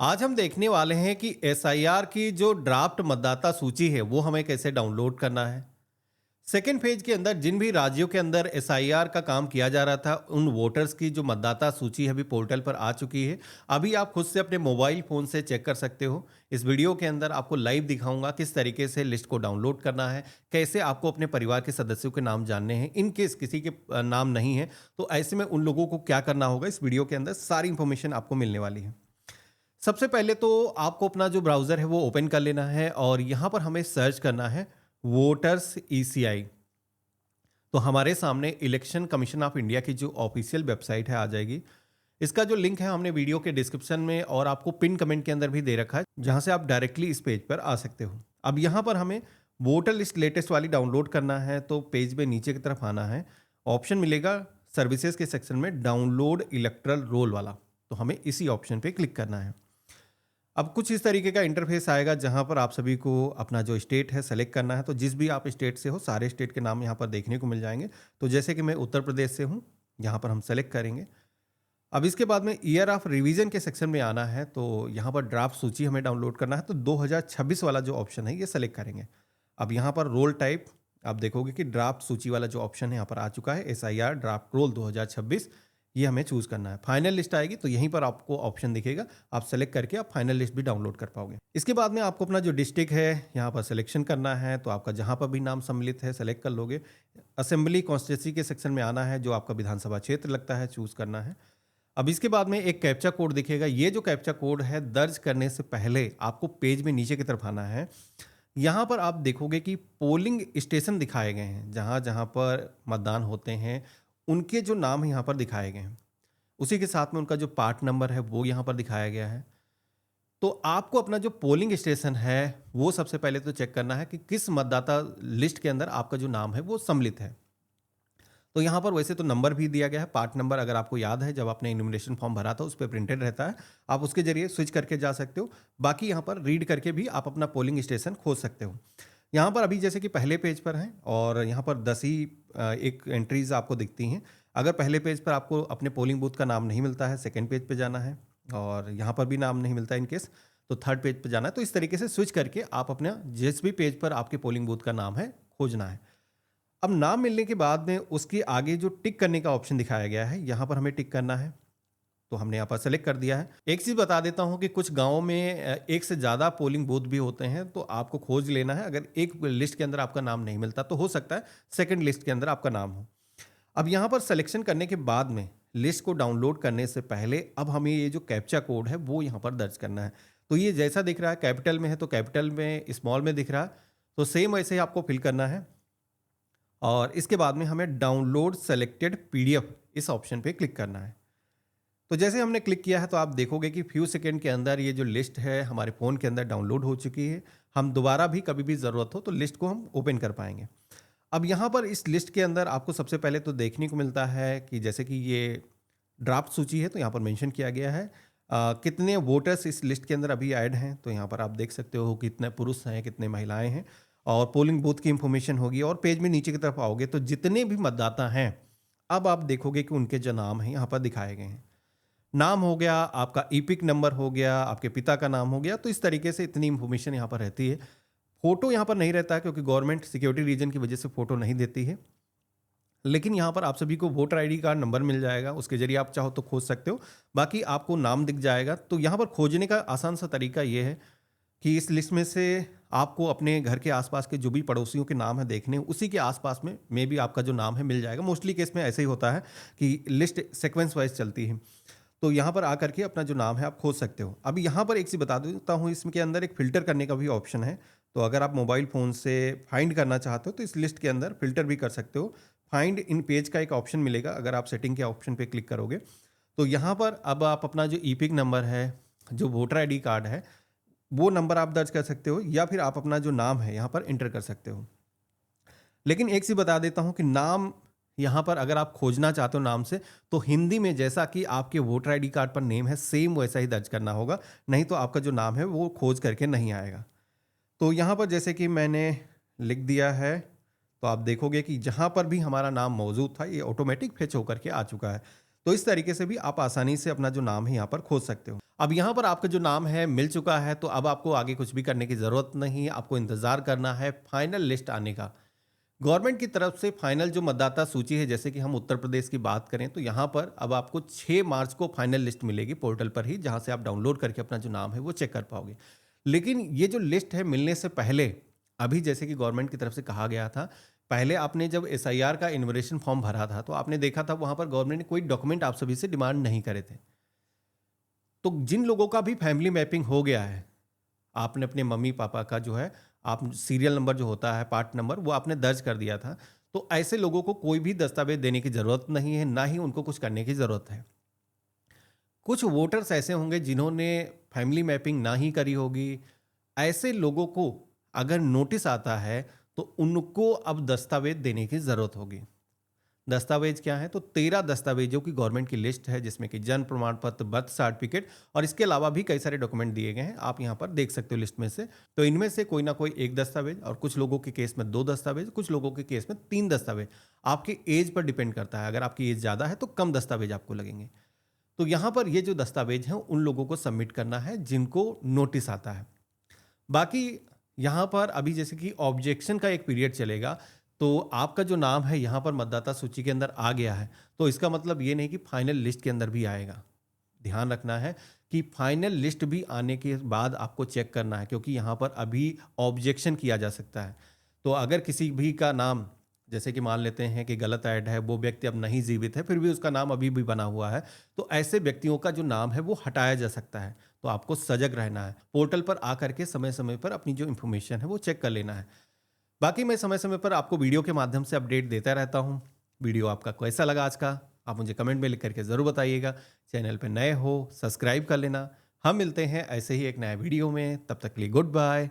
आज हम देखने वाले हैं कि एसआईआर की जो ड्राफ्ट मतदाता सूची है वो हमें कैसे डाउनलोड करना है। सेकेंड फेज के अंदर जिन भी राज्यों के अंदर एसआईआर का काम किया जा रहा था उन वोटर्स की जो मतदाता सूची है अभी पोर्टल पर आ चुकी है। अभी आप खुद से अपने मोबाइल फोन से चेक कर सकते हो। इस वीडियो के अंदर आपको लाइव दिखाऊंगा किस तरीके से लिस्ट को डाउनलोड करना है, कैसे आपको अपने परिवार के सदस्यों के नाम जानने हैं। इन केस किसी के नाम नहीं है तो ऐसे में उन लोगों को क्या करना होगा, इस वीडियो के अंदर सारी इंफॉर्मेशन आपको मिलने वाली है। सबसे पहले तो आपको अपना जो ब्राउज़र है वो ओपन कर लेना है और यहाँ पर हमें सर्च करना है वोटर्स ईसीआई। तो हमारे सामने इलेक्शन कमीशन ऑफ इंडिया की जो ऑफिशियल वेबसाइट है आ जाएगी। इसका जो लिंक है हमने वीडियो के डिस्क्रिप्शन में और आपको पिन कमेंट के अंदर भी दे रखा है, जहाँ से आप डायरेक्टली इस पेज पर आ सकते हो। अब यहाँ पर हमें वोटर लिस्ट लेटेस्ट वाली डाउनलोड करना है तो पेज में नीचे की तरफ आना है। ऑप्शन मिलेगा सर्विसेज के सेक्शन में डाउनलोड इलेक्ट्रल रोल वाला, तो हमें इसी ऑप्शन पे क्लिक करना है। अब कुछ इस तरीके का इंटरफेस आएगा जहां पर आप सभी को अपना जो स्टेट है सेलेक्ट करना है। तो जिस भी आप स्टेट से हो सारे स्टेट के नाम यहां पर देखने को मिल जाएंगे। तो जैसे कि मैं उत्तर प्रदेश से हूं, यहां पर हम सेलेक्ट करेंगे। अब इसके बाद में ईयर ऑफ रिवीजन के सेक्शन में आना है तो यहाँ पर ड्राफ्ट सूची हमें डाउनलोड करना है। तो 2026 वाला जो ऑप्शन है ये सेलेक्ट करेंगे। अब यहाँ पर रोल टाइप आप देखोगे कि ड्राफ्ट सूची वाला जो ऑप्शन है यहाँ पर आ चुका है, एसआईआर ड्राफ्ट रोल 2026। ये हमें चूज करना है। फाइनल लिस्ट आएगी तो यहीं पर आपको ऑप्शन दिखेगा, आप सेलेक्ट करके आप फाइनल लिस्ट भी डाउनलोड कर पाओगे। इसके बाद में आपको अपना जो डिस्ट्रिक्ट है यहाँ पर सिलेक्शन करना है। तो आपका जहाँ पर भी नाम सम्मिलित है सेलेक्ट कर लोगे। असेंबली कॉन्स्टिट्यूंसी के सेक्शन में आना है, जो आपका विधानसभा क्षेत्र लगता है चूज करना है। अब इसके बाद में एक कैप्चा कोड दिखेगा। ये जो कैप्चा कोड है दर्ज करने से पहले आपको पेज में नीचे की तरफ आना है। यहाँ पर आप देखोगे कि पोलिंग स्टेशन दिखाए गए हैं, जहाँ जहाँ पर मतदान होते हैं उनके जो नाम है यहाँ पर दिखाए गए हैं। उसी के साथ में उनका जो पार्ट नंबर है वो यहाँ पर दिखाया गया है। तो आपको अपना जो पोलिंग स्टेशन है वो सबसे पहले तो चेक करना है कि किस मतदाता लिस्ट के अंदर आपका जो नाम है वो सम्मिलित है। तो यहाँ पर वैसे तो नंबर भी दिया गया है, पार्ट नंबर अगर आपको याद है जब आपने इन्यूमरेशन फॉर्म भरा था उस पर प्रिंटेड रहता है, आप उसके जरिए स्विच करके जा सकते हो। बाकी यहाँ पर रीड करके भी आप अपना पोलिंग स्टेशन खोज सकते हो। यहाँ पर अभी जैसे कि पहले पेज पर हैं और यहाँ पर 10 ही एक एंट्रीज आपको दिखती हैं। अगर पहले पेज पर आपको अपने पोलिंग बूथ का नाम नहीं मिलता है, सेकेंड पेज पे जाना है और यहाँ पर भी नाम नहीं मिलता है इनकेस, तो थर्ड पेज पे जाना है। तो इस तरीके से स्विच करके आप अपना जिस भी पेज पर आपके पोलिंग बूथ का नाम है खोजना है। अब नाम मिलने के बाद में उसके आगे जो टिक करने का ऑप्शन दिखाया गया है यहाँ पर हमें टिक करना है। तो हमने यहाँ पर सेलेक्ट कर दिया है। एक चीज़ बता देता हूँ कि कुछ गांवों में एक से ज़्यादा पोलिंग बूथ भी होते हैं, तो आपको खोज लेना है। अगर एक लिस्ट के अंदर आपका नाम नहीं मिलता तो हो सकता है सेकंड लिस्ट के अंदर आपका नाम हो। अब यहाँ पर सिलेक्शन करने के बाद में लिस्ट को डाउनलोड करने से पहले अब हमें ये जो कैप्चा कोड है वो यहाँ पर दर्ज करना है। तो ये जैसा दिख रहा है कैपिटल में है तो कैपिटल में, स्मॉल में दिख रहा है तो सेम वैसे ही आपको फिल करना है। और इसके बाद में हमें डाउनलोड सेलेक्टेड पीडीएफ इस ऑप्शन पे क्लिक करना है। तो जैसे हमने क्लिक किया है तो आप देखोगे कि फ्यू सेकंड के अंदर ये जो लिस्ट है हमारे फ़ोन के अंदर डाउनलोड हो चुकी है। हम दोबारा भी कभी भी ज़रूरत हो तो लिस्ट को हम ओपन कर पाएंगे। अब यहाँ पर इस लिस्ट के अंदर आपको सबसे पहले तो देखने को मिलता है कि जैसे कि ये ड्राफ्ट सूची है तो यहाँ पर मेंशन किया गया है कितने वोटर्स इस लिस्ट के अंदर अभी ऐड हैं। तो यहाँ पर आप देख सकते हो कितने पुरुष हैं कितने महिलाएं हैं और पोलिंग बूथ की इंफॉर्मेशन होगी। और पेज में नीचे की तरफ आओगे तो जितने भी मतदाता हैं अब आप देखोगे कि उनके जो नाम हैं यहाँ पर दिखाए गए हैं। नाम हो गया, आपका ईपिक नंबर हो गया, आपके पिता का नाम हो गया। तो इस तरीके से इतनी इंफॉर्मेशन यहाँ पर रहती है। फोटो यहाँ पर नहीं रहता है क्योंकि गवर्नमेंट सिक्योरिटी रीजन की वजह से फोटो नहीं देती है। लेकिन यहाँ पर आप सभी को वोटर आईडी कार्ड नंबर मिल जाएगा, उसके जरिए आप चाहो तो खोज सकते हो। बाकी आपको नाम दिख जाएगा। तो यहाँ पर खोजने का आसान सा तरीका ये है कि इस लिस्ट में से आपको अपने घर के आसपास के जो भी पड़ोसियों के नाम है देखने, उसी के आसपास में भी आपका जो नाम है मिल जाएगा। मोस्टली केस में ऐसे ही होता है कि लिस्ट सीक्वेंस वाइज चलती है। तो यहाँ पर आकर के अपना जो नाम है आप खोज सकते हो। अभी यहाँ पर एक चीज़ बता देता हूँ, इसके अंदर एक फ़िल्टर करने का भी ऑप्शन है। तो अगर आप मोबाइल फ़ोन से फाइंड करना चाहते हो तो इस लिस्ट के अंदर फ़िल्टर भी कर सकते हो। फाइंड इन पेज का एक ऑप्शन मिलेगा, अगर आप सेटिंग के ऑप्शन पे क्लिक करोगे तो यहाँ पर अब आप अपना जो ईपिक नंबर है, जो वोटर आईडी कार्ड है, वो नंबर आप दर्ज कर सकते हो या फिर आप अपना जो नाम है यहाँ पर एंटर कर सकते हो। लेकिन एक चीज़ बता देता हूँ कि नाम यहाँ पर अगर आप खोजना चाहते हो नाम से तो हिंदी में जैसा कि आपके वोटर आईडी कार्ड पर नेम है सेम वैसा ही दर्ज करना होगा, नहीं तो आपका जो नाम है वो खोज करके नहीं आएगा। तो यहाँ पर जैसे कि मैंने लिख दिया है तो आप देखोगे कि जहाँ पर भी हमारा नाम मौजूद था ये ऑटोमेटिक फेच होकर के आ चुका है। तो इस तरीके से भी आप आसानी से अपना जो नाम है यहाँ पर खोज सकते हो। अब यहाँ पर आपका जो नाम है मिल चुका है, तो अब आपको आगे कुछ भी करने की ज़रूरत नहीं है, आपको इंतज़ार करना है फाइनल लिस्ट आने का। गवर्नमेंट की तरफ से फाइनल जो मतदाता सूची है, जैसे कि हम उत्तर प्रदेश की बात करें, तो यहाँ पर अब आपको 6 मार्च को फाइनल लिस्ट मिलेगी पोर्टल पर ही, जहाँ से आप डाउनलोड करके अपना जो नाम है वो चेक कर पाओगे। लेकिन ये जो लिस्ट है मिलने से पहले, अभी जैसे कि गवर्नमेंट की तरफ से कहा गया था, पहले आपने जब एसआईआर का इन्विटेशन फॉर्म भरा था, तो आपने देखा था वहाँ पर गवर्नमेंट ने कोई डॉक्यूमेंट आप सभी से डिमांड नहीं करे थे। तो जिन लोगों का भी फैमिली मैपिंग हो गया है, आपने अपने मम्मी पापा का जो है, आप सीरियल नंबर जो होता है, पार्ट नंबर, वो आपने दर्ज कर दिया था, तो ऐसे लोगों को कोई भी दस्तावेज देने की ज़रूरत नहीं है, ना ही उनको कुछ करने की ज़रूरत है। कुछ वोटर्स ऐसे होंगे जिन्होंने फैमिली मैपिंग ना ही करी होगी, ऐसे लोगों को अगर नोटिस आता है तो उनको अब दस्तावेज देने की ज़रूरत होगी। दस्तावेज क्या है? तो 13 दस्तावेजों की गवर्नमेंट की लिस्ट है, जिसमें कि जन्म प्रमाण पत्र, बर्थ सर्टिफिकेट और इसके अलावा भी कई सारे डॉक्यूमेंट दिए गए हैं। आप यहाँ पर देख सकते हो लिस्ट में से। तो इनमें से कोई ना कोई एक दस्तावेज, और कुछ लोगों के केस में 2 दस्तावेज, कुछ लोगों के केस में 3 दस्तावेज। आपके एज पर डिपेंड करता है। अगर आपकी एज ज़्यादा है तो कम दस्तावेज आपको लगेंगे। तो यहाँ पर ये जो दस्तावेज हैं उन लोगों को सबमिट करना है जिनको नोटिस आता है। बाकी यहाँ पर अभी जैसे कि ऑब्जेक्शन का एक पीरियड चलेगा, तो आपका जो नाम है यहाँ पर मतदाता सूची के अंदर आ गया है, तो इसका मतलब ये नहीं कि फाइनल लिस्ट के अंदर भी आएगा। ध्यान रखना है कि फाइनल लिस्ट भी आने के बाद आपको चेक करना है, क्योंकि यहाँ पर अभी ऑब्जेक्शन किया जा सकता है। तो अगर किसी भी का नाम, जैसे कि मान लेते हैं कि गलत ऐड है, वो व्यक्ति अब नहीं जीवित है, फिर भी उसका नाम अभी भी बना हुआ है, तो ऐसे व्यक्तियों का जो नाम है वो हटाया जा सकता है। तो आपको सजग रहना है, पोर्टल पर आकर के समय समय पर अपनी जो इन्फॉर्मेशन है वो चेक कर लेना है। बाकी मैं समय समय पर आपको वीडियो के माध्यम से अपडेट देता रहता हूँ। वीडियो आपका कैसा लगा आज का, आप मुझे कमेंट में लिख करके ज़रूर बताइएगा। चैनल पर नए हो, सब्सक्राइब कर लेना। हम मिलते हैं ऐसे ही एक नया वीडियो में, तब तक के लिए गुड बाय।